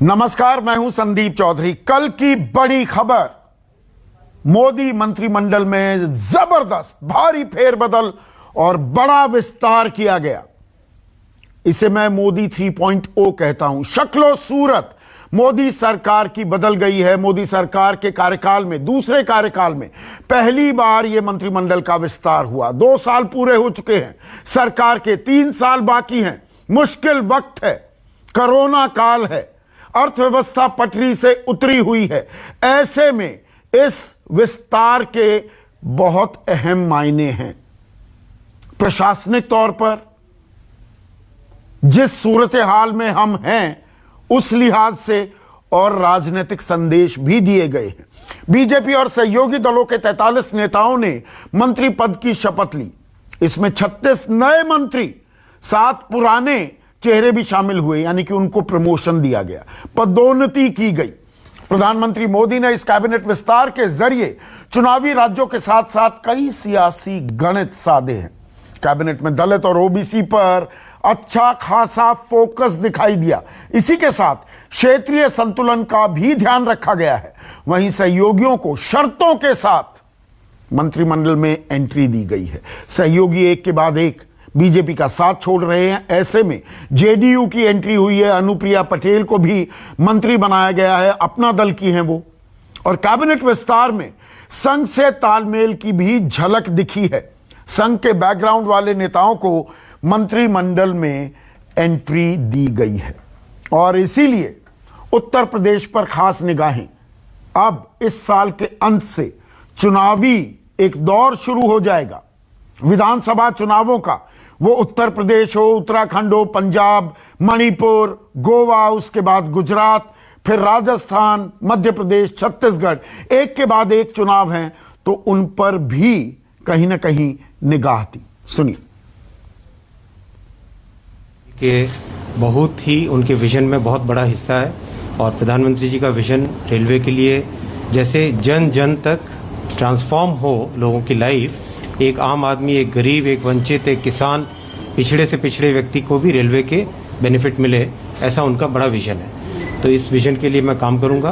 नमस्कार, मैं हूं संदीप चौधरी। कल की बड़ी खबर, मोदी मंत्रिमंडल में जबरदस्त भारी फेरबदल और बड़ा विस्तार किया गया। इसे मैं मोदी 3.0 कहता हूं। शक्लो सूरत मोदी सरकार की बदल गई है। मोदी सरकार के कार्यकाल में, दूसरे कार्यकाल में पहली बार यह मंत्रिमंडल का विस्तार हुआ। 2 साल पूरे हो चुके हैं, सरकार के 3 साल बाकी हैं। मुश्किल वक्त है, कोरोना काल है, अर्थव्यवस्था पटरी से उतरी हुई है। ऐसे में इस विस्तार के बहुत अहम मायने हैं। प्रशासनिक तौर पर जिस सूरत हाल में हम हैं, उस लिहाज से और राजनीतिक संदेश भी दिए गए हैं। बीजेपी और सहयोगी दलों के 43 नेताओं ने मंत्री पद की शपथ ली। इसमें 36 नए मंत्री, 7 पुराने चेहरे भी शामिल हुए, यानी कि उनको प्रमोशन दिया गया, पदोन्नति की गई। प्रधानमंत्री मोदी ने इस कैबिनेट विस्तार के जरिए चुनावी राज्यों के साथ साथ कई सियासी गणित साधे हैं। कैबिनेट में दलित और ओबीसी पर अच्छा खासा फोकस दिखाई दिया। इसी के साथ क्षेत्रीय संतुलन का भी ध्यान रखा गया है। वहीं सहयोगियों को शर्तों के साथ मंत्रिमंडल में एंट्री दी गई है। सहयोगी एक के बाद एक बीजेपी का साथ छोड़ रहे हैं। ऐसे में जेडीयू की एंट्री हुई है। अनुप्रिया पटेल को भी मंत्री बनाया गया है, अपना दल की हैं वो। और कैबिनेट विस्तार में संघ से तालमेल की भी झलक दिखी है। संघ के बैकग्राउंड वाले नेताओं को मंत्रिमंडल में एंट्री दी गई है और इसीलिए उत्तर प्रदेश पर खास निगाहें। अब इस साल के अंत से चुनावी एक दौर शुरू हो जाएगा, विधानसभा चुनावों का। वो उत्तर प्रदेश हो, उत्तराखंड हो, पंजाब, मणिपुर, गोवा, उसके बाद गुजरात, फिर राजस्थान, मध्य प्रदेश, छत्तीसगढ़, एक के बाद एक चुनाव हैं, तो उन पर भी कहीं ना कहीं निगाह थी। सुनिए। कि बहुत ही उनके विजन में बहुत बड़ा हिस्सा है और प्रधानमंत्री जी का विजन रेलवे के लिए, जैसे जन जन तक ट्रांसफॉर्म हो लोगों की लाइफ, एक आम आदमी, एक गरीब, एक वंचित, एक किसान, पिछड़े से पिछड़े व्यक्ति को भी रेलवे के बेनिफिट मिले, ऐसा उनका बड़ा विजन है। तो इस विजन के लिए मैं काम करूंगा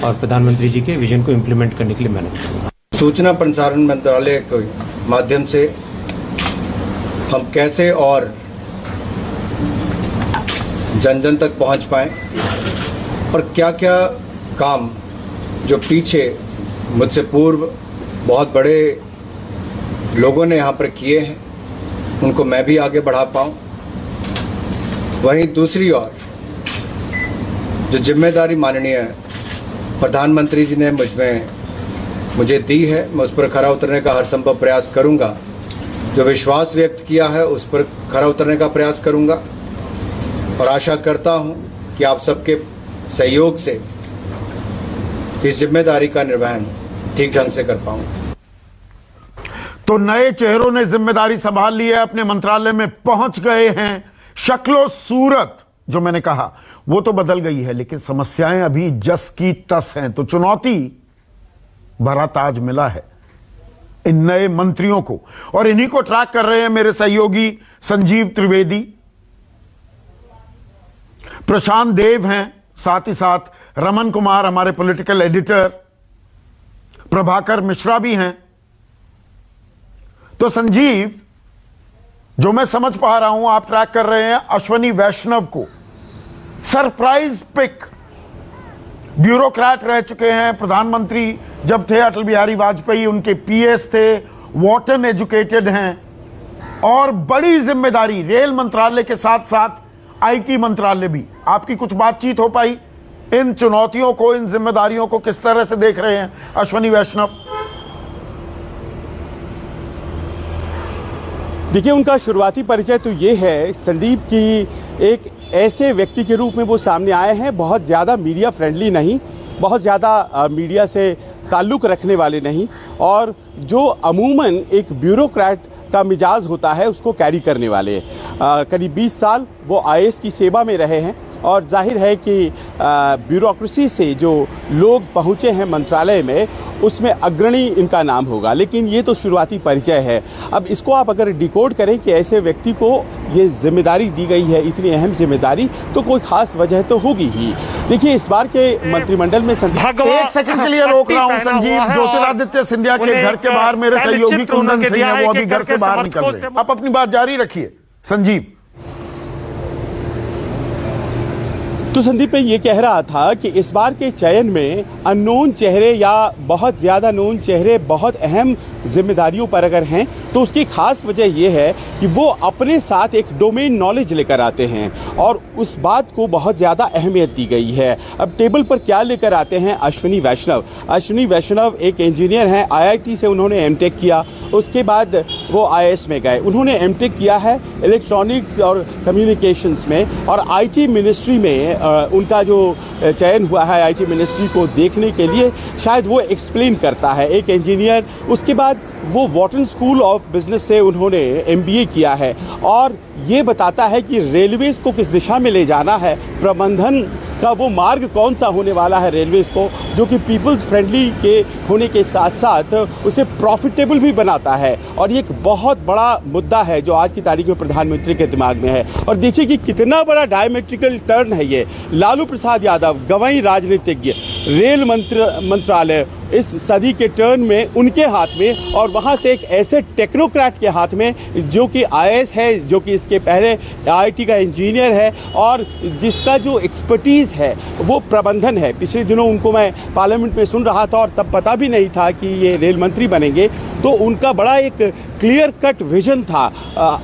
और प्रधानमंत्री जी के विजन को इम्प्लीमेंट करने के लिए मेहनत करूंगा। सूचना प्रसारण मंत्रालय के माध्यम से हम कैसे और जन जन तक पहुंच पाएं और क्या क्या काम जो पीछे मुझसे पूर्व बहुत बड़े लोगों ने यहाँ पर किए हैं, उनको मैं भी आगे बढ़ा पाऊं। वहीं दूसरी ओर जो जिम्मेदारी माननीय प्रधानमंत्री जी ने मुझे दी है, मैं उस पर खरा उतरने का हर संभव प्रयास करूंगा। जो विश्वास व्यक्त किया है उस पर खरा उतरने का प्रयास करूंगा और आशा करता हूं कि आप सबके सहयोग से इस जिम्मेदारी का निर्वहन ठीक ढंग से कर पाऊंगा। तो नए चेहरों ने जिम्मेदारी संभाल ली है, अपने मंत्रालय में पहुंच गए हैं। शक्लो सूरत जो मैंने कहा वो तो बदल गई है, लेकिन समस्याएं अभी जस की तस हैं। तो चुनौती भरा ताज मिला है इन नए मंत्रियों को और इन्हीं को ट्रैक कर रहे हैं मेरे सहयोगी संजीव त्रिवेदी, प्रशांत देव हैं, साथ ही साथ रमन कुमार हमारे पॉलिटिकल एडिटर, प्रभाकर मिश्रा भी हैं। तो संजीव, जो मैं समझ पा रहा हूं, आप ट्रैक कर रहे हैं अश्वनी वैष्णव को। सरप्राइज पिक, ब्यूरोक्रेट रह चुके हैं। प्रधानमंत्री जब थे अटल बिहारी वाजपेयी, उनके पीएस थे, वॉटन एजुकेटेड हैं और बड़ी जिम्मेदारी रेल मंत्रालय के साथ साथ आईटी मंत्रालय भी। आपकी कुछ बातचीत हो पाई? इन चुनौतियों को, इन जिम्मेदारियों को किस तरह से देख रहे हैं अश्वनी वैष्णव? देखिए, उनका शुरुआती परिचय तो ये है संदीप की एक ऐसे व्यक्ति के रूप में वो सामने आए हैं, बहुत ज़्यादा मीडिया फ्रेंडली नहीं, बहुत ज़्यादा मीडिया से ताल्लुक़ रखने वाले नहीं, और जो अमूमन एक ब्यूरोक्रेट का मिजाज होता है उसको कैरी करने वाले। करीब 20 साल वो आईएएस की सेवा में रहे हैं और जाहिर है कि ब्यूरोक्रेसी से जो लोग पहुँचे हैं मंत्रालय में, उसमें अग्रणी इनका नाम होगा। लेकिन ये तो शुरुआती परिचय है। अब इसको आप अगर डिकोड करें कि ऐसे व्यक्ति को ये जिम्मेदारी दी गई है, इतनी अहम जिम्मेदारी, तो कोई ख़ास वजह तो होगी ही। देखिए, इस बार के मंत्रिमंडल में एक सेकंड के लिए रोक रहा हूं संजीव। ज्योतिरादित्य सिंधिया के घर के बाहर मेरे सहयोगी कुंदन सिंह है, वो अभी घर से बाहर निकल रहे हैं। आप अपनी बात जारी रखिए संजीव। तो संदीप, मैं ये कह रहा था कि इस बार के चयन में अननोन चेहरे या बहुत ज़्यादा नोन चेहरे बहुत अहम जिम्मेदारियों पर अगर हैं तो उसकी खास वजह यह है कि वो अपने साथ एक डोमेन नॉलेज लेकर आते हैं और उस बात को बहुत ज़्यादा अहमियत दी गई है। अब टेबल पर क्या लेकर आते हैं अश्विनी वैष्णव। अश्विनी वैष्णव एक इंजीनियर हैं, आईआईटी से उन्होंने एमटेक किया, उसके बाद वो आईएएस में गए। उन्होंने एमटेक किया है इलेक्ट्रॉनिक्स और कम्युनिकेशंस में, और आईटी मिनिस्ट्री में उनका जो चयन हुआ है आईटी मिनिस्ट्री को देखने के लिए, शायद वो एक्सप्लेन करता है। एक इंजीनियर, उसके बाद वो वॉटन स्कूल ऑफ बिजनेस से उन्होंने एमबीए किया है और ये बताता है कि रेलवेज को किस दिशा में ले जाना है, प्रबंधन का वो मार्ग कौन सा होने वाला है रेलवेज को, जो कि पीपल्स फ्रेंडली के होने के साथ साथ उसे प्रॉफिटेबल भी बनाता है। और ये एक बहुत बड़ा मुद्दा है जो आज की तारीख में प्रधानमंत्री के दिमाग में है। और देखिए कि कितना बड़ा डायमेट्रिकल टर्न है ये। लालू प्रसाद यादव, गंवाई राजनीतिज्ञ, रेल मंत्रालय इस सदी के टर्न में उनके हाथ में, और वहाँ से एक ऐसे टेक्नोक्रेट के हाथ में जो कि आईएएस है, जो कि इसके पहले आईआईटी का इंजीनियर है और जिसका जो एक्सपर्टीज़ है वो प्रबंधन है। पिछले दिनों उनको मैं पार्लियामेंट में सुन रहा था और तब पता भी नहीं था कि ये रेल मंत्री बनेंगे। तो उनका बड़ा एक क्लियर कट विजन था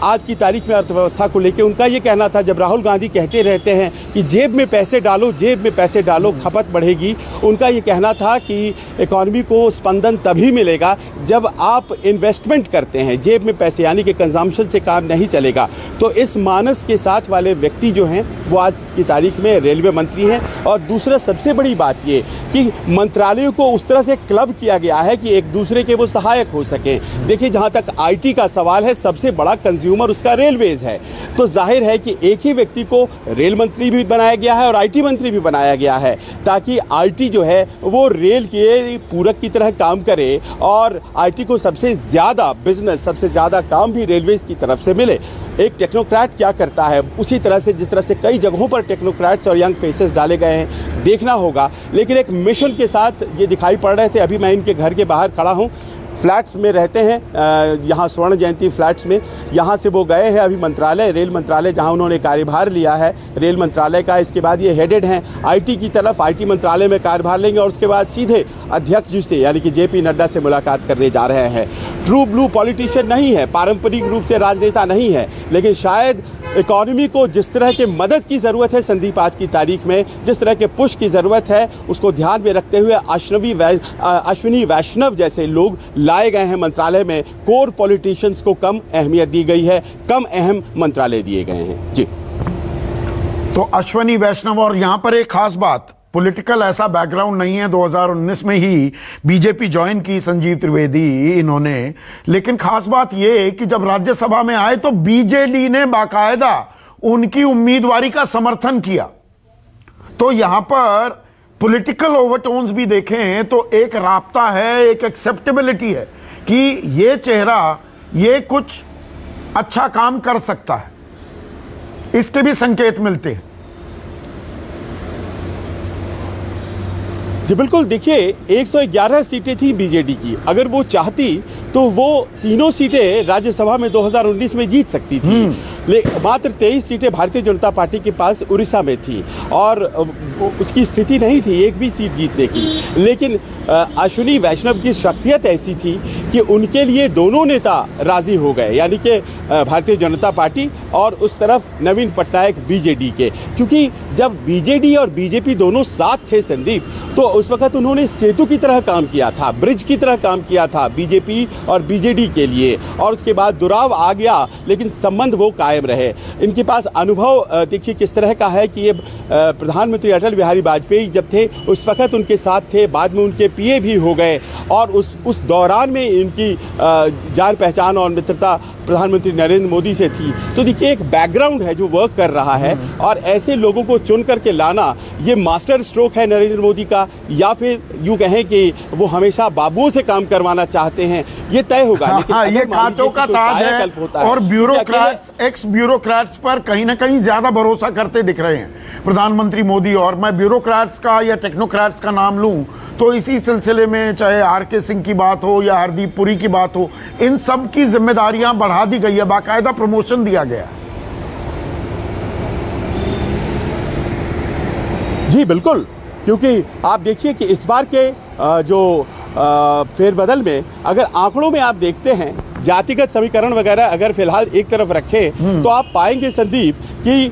आज की तारीख में अर्थव्यवस्था को लेकर। उनका ये कहना था, जब राहुल गांधी कहते रहते हैं कि जेब में पैसे डालो, जेब में पैसे डालो, खपत बढ़ेगी, उनका ये कहना था कि इकॉनमी को स्पंदन तभी मिलेगा जब आप इन्वेस्टमेंट करते हैं, जेब में पैसे, यानी कि कंजम्पशन से काम नहीं चलेगा। तो इस मानस के साथ वाले व्यक्ति जो हैं वो आज की तारीख में रेलवे मंत्री हैं। और दूसरा सबसे बड़ी बात ये कि मंत्रालयों को उस तरह से क्लब किया गया है कि एक दूसरे के वो सहायक हो सकें। देखिए, जहाँ तक आईटी का सवाल है, सबसे बड़ा कंज्यूमर उसका रेलवेज है, तो जाहिर है कि एक ही व्यक्ति को रेल मंत्री भी बनाया गया है और आईटी मंत्री भी बनाया गया है, ताकि आईटी जो है वो रेल के पूरक की तरह काम करे और आईटी को सबसे ज़्यादा बिजनेस, सबसे ज़्यादा काम भी रेलवेज की तरफ से मिले। एक टेक्नोक्रेट क्या करता है, उसी तरह से जिस तरह से कई जगहों पर टेक्नोक्रेट्स और यंग फेसेस डाले गए हैं, देखना होगा। लेकिन एक मिशन के साथ ये दिखाई पड़ रहे थे। अभी मैं इनके घर के बाहर खड़ा हूँ, फ्लैट्स में रहते हैं, यहाँ स्वर्ण जयंती फ्लैट्स में। यहाँ से वो गए हैं अभी मंत्रालय, रेल मंत्रालय जहाँ उन्होंने कार्यभार लिया है रेल मंत्रालय का। इसके बाद ये हेडेड हैं आईटी की तरफ, आईटी मंत्रालय में कार्यभार लेंगे और उसके बाद सीधे अध्यक्ष जी से, यानी कि जेपी नड्डा से मुलाकात करने जा रहे हैं। ट्रू ब्लू पॉलिटिशियन नहीं है, पारंपरिक रूप से राजनेता नहीं है, लेकिन शायद इकॉनमी को जिस तरह के मदद की ज़रूरत है संदीप आज की तारीख में, जिस तरह के पुश की ज़रूरत है, उसको ध्यान में रखते हुए अश्विनी वैष्णव जैसे लोग लाए गए हैं मंत्रालय में। कोर पॉलिटिशियंस को कम अहमियत दी गई है, कम अहम मंत्रालय दिए गए हैं। जी, तो अश्विनी वैष्णव, और यहां पर एक खास बात, पॉलिटिकल ऐसा बैकग्राउंड नहीं है, 2019 में ही बीजेपी ज्वाइन की संजीव त्रिवेदी इन्होंने। लेकिन खास बात यह कि जब राज्यसभा में आए तो बीजेडी ने बाकायदा उनकी उम्मीदवारी का समर्थन किया। तो यहां पर पॉलिटिकल ओवरटोन्स भी देखें तो एक राब्ता है, एक एक्सेप्टेबिलिटी है कि ये चेहरा ये कुछ अच्छा काम कर सकता है, इसके भी संकेत मिलते हैं। जी बिल्कुल, देखिए 111 सीटें थी बीजेडी की, अगर वो चाहती तो वो तीनों सीटें राज्यसभा में 2019 में जीत सकती थी। मात्र 23 सीटें भारतीय जनता पार्टी के पास उड़ीसा में थी और उसकी स्थिति नहीं थी एक भी सीट जीतने की। लेकिन अश्विनी वैष्णव की शख्सियत ऐसी थी कि उनके लिए दोनों नेता राजी हो गए, यानी कि भारतीय जनता पार्टी और उस तरफ नवीन पटनायक बीजेडी के। क्योंकि जब बीजेडी और बीजेपी दोनों साथ थे संदीप, तो उस वक्त उन्होंने सेतु की तरह काम किया था, ब्रिज की तरह काम किया था बीजेपी और बीजेडी के लिए। और उसके बाद दुराव आ गया, लेकिन संबंध वो कायम रहे। इनके पास अनुभव देखिए किस तरह का है कि ये प्रधानमंत्री अटल बिहारी वाजपेयी जब थे उस वक्त उनके साथ थे, बाद में उनके पीए भी हो गए और उस दौरान में इनकी जान पहचान और मित्रता प्रधानमंत्री नरेंद्र मोदी से थी। तो देखिए एक बैकग्राउंड है जो वर्क कर रहा है, और ऐसे लोगों को चुन करके लाना ये मास्टर स्ट्रोक है नरेंद्र मोदी का, या फिर यूँ कहें कि वो हमेशा बाबुओं से काम करवाना चाहते हैं, ये तय होगा। लेकिन हाँ, अगर ये मान लीजिए कांटों का कि कोई ताज कायाकल्प होता है, और कि ब्यूरोक्रेट्स, एक्स ब्यूरोक्रेट्स पर कहीं ना कहीं ज्यादा भरोसा करते दिख रहे हैं प्रधानमंत्री मोदी। और मैं ब्यूरोक्रेट्स का या टेक्नोक्रेट्स का नाम लूं तो इसी सिलसिले में चाहे आर.के. सिंह की बात हो या हरदीप पुरी की बात हो, इन सब की जिम्मेदारियां बढ़ा दी गई है, बाकायदा प्रमोशन दिया गया। जी बिल्कुल, क्योंकि आप देखिए कि इस बार के जो फेरबदल में अगर आंकड़ों में आप देखते हैं, जातिगत समीकरण वगैरह अगर फिलहाल एक तरफ रखें, तो आप पाएंगे संदीप कि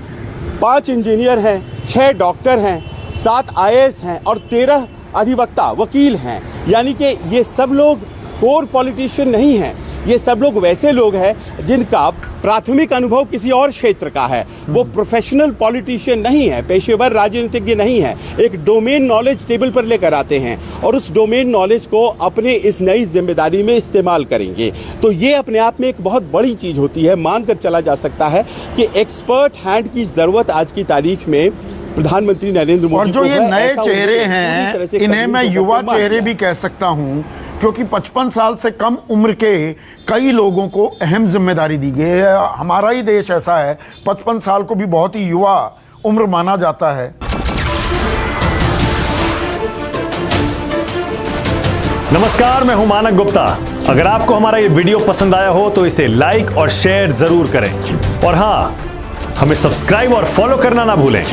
5 इंजीनियर हैं, 6 डॉक्टर हैं, 7 IAS हैं और 13 अधिवक्ता वकील हैं। यानी कि ये सब लोग कोर पॉलिटिशियन नहीं हैं, ये सब लोग वैसे लोग हैं जिनका प्राथमिक अनुभव किसी और क्षेत्र का है। वो प्रोफेशनल पॉलिटिशियन नहीं है, पेशेवर राजनीतिज्ञ नहीं है, एक डोमेन नॉलेज टेबल पर लेकर आते हैं और उस डोमेन नॉलेज को अपने इस नई जिम्मेदारी में इस्तेमाल करेंगे। तो ये अपने आप में एक बहुत बड़ी चीज़ होती है। मानकर चला जा सकता है कि एक्सपर्ट हैंड की ज़रूरत आज की तारीख में प्रधानमंत्री नरेंद्र मोदी और जो ये नए चेहरे हैं, इन्हें मैं युवा चेहरे भी कह सकता हूं, क्योंकि 55 साल से कम उम्र के कई लोगों को अहम जिम्मेदारी दी गई है। हमारा ही देश ऐसा है, 55 साल को भी बहुत ही युवा उम्र माना जाता है। नमस्कार, मैं हूं मानक गुप्ता। अगर आपको हमारा ये वीडियो पसंद आया हो तो इसे लाइक और शेयर जरूर करें, और हाँ, हमें सब्सक्राइब और फॉलो करना ना भूलें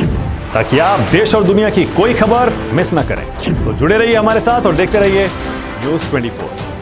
ताकि आप देश और दुनिया की कोई खबर मिस ना करें। तो जुड़े रहिए हमारे साथ और देखते रहिए न्यूज़ 24।